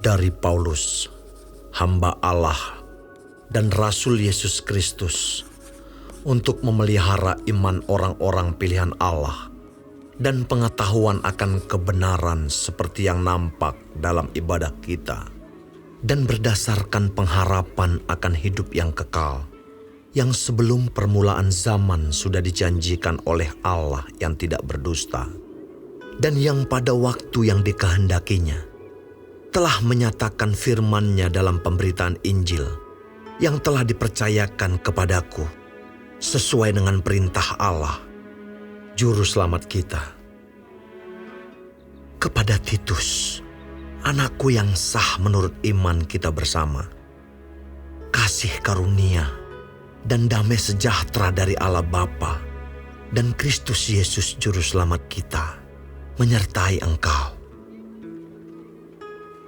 Dari Paulus, hamba Allah dan Rasul Yesus Kristus, untuk memelihara iman orang-orang pilihan Allah dan pengetahuan akan kebenaran seperti yang nampak dalam ibadah kita, dan berdasarkan pengharapan akan hidup yang kekal, yang sebelum permulaan zaman sudah dijanjikan oleh Allah yang tidak berdusta, dan yang pada waktu yang dikehendakinya telah menyatakan firman-Nya dalam pemberitaan Injil yang telah dipercayakan kepadaku sesuai dengan perintah Allah, Juru Selamat kita. Kepada Titus, anakku yang sah menurut iman kita bersama, kasih karunia dan damai sejahtera dari Allah Bapa dan Kristus Yesus Juru Selamat kita menyertai engkau.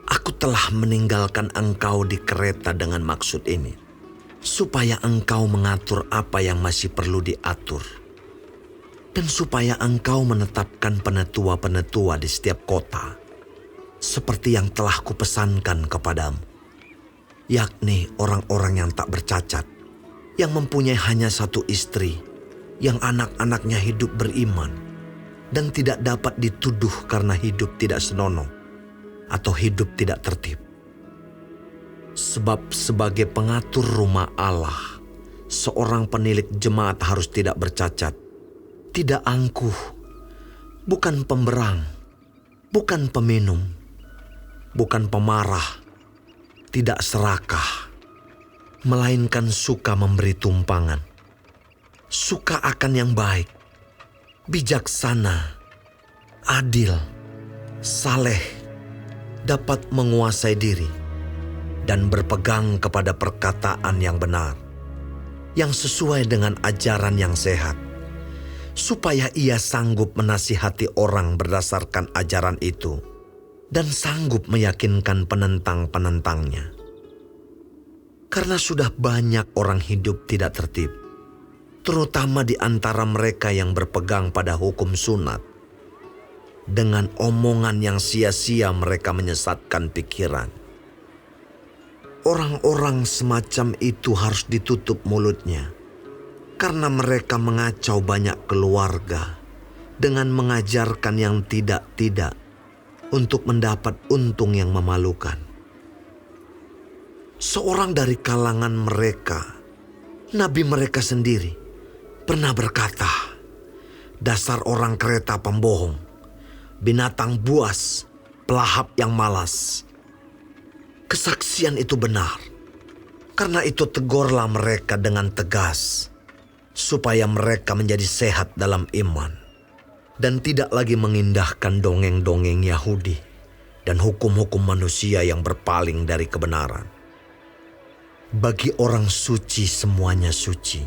Aku telah meninggalkan engkau di Kreta dengan maksud ini, supaya engkau mengatur apa yang masih perlu diatur, dan supaya engkau menetapkan penetua-penetua di setiap kota, seperti yang telah kupesankan kepadamu, yakni orang-orang yang tak bercacat, yang mempunyai hanya satu istri, yang anak-anaknya hidup beriman, dan tidak dapat dituduh karena hidup tidak senonoh atau hidup tidak tertib. Sebab sebagai pengatur rumah Allah, seorang penilik jemaat harus tidak bercacat, tidak angkuh, bukan pemberang, bukan peminum, bukan pemarah, tidak serakah, melainkan suka memberi tumpangan, suka akan yang baik, bijaksana, adil, saleh, dapat menguasai diri, dan berpegang kepada perkataan yang benar, yang sesuai dengan ajaran yang sehat, supaya ia sanggup menasihati orang berdasarkan ajaran itu, dan sanggup meyakinkan penentang-penentangnya. Karena sudah banyak orang hidup tidak tertib, terutama di antara mereka yang berpegang pada hukum sunat. Dengan omongan yang sia-sia mereka menyesatkan pikiran. Orang-orang semacam itu harus ditutup mulutnya, karena mereka mengacau banyak keluarga dengan mengajarkan yang tidak-tidak untuk mendapat untung yang memalukan. Seorang dari kalangan mereka, nabi mereka sendiri, pernah berkata, "Dasar orang Kreta pembohong, binatang buas, pelahap yang malas." Kesaksian itu benar. Karena itu tegurlah mereka dengan tegas, supaya mereka menjadi sehat dalam iman, dan tidak lagi mengindahkan dongeng-dongeng Yahudi dan hukum-hukum manusia yang berpaling dari kebenaran. Bagi orang suci semuanya suci,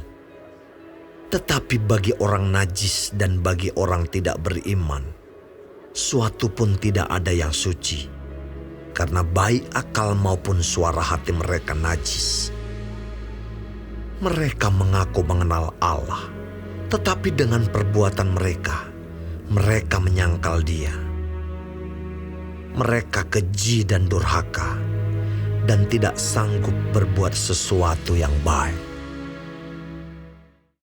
tetapi bagi orang najis dan bagi orang tidak beriman, suatu pun tidak ada yang suci, karena baik akal maupun suara hati mereka najis. Mereka mengaku mengenal Allah, tetapi dengan perbuatan mereka, mereka menyangkal Dia. Mereka keji dan durhaka, dan tidak sanggup berbuat sesuatu yang baik.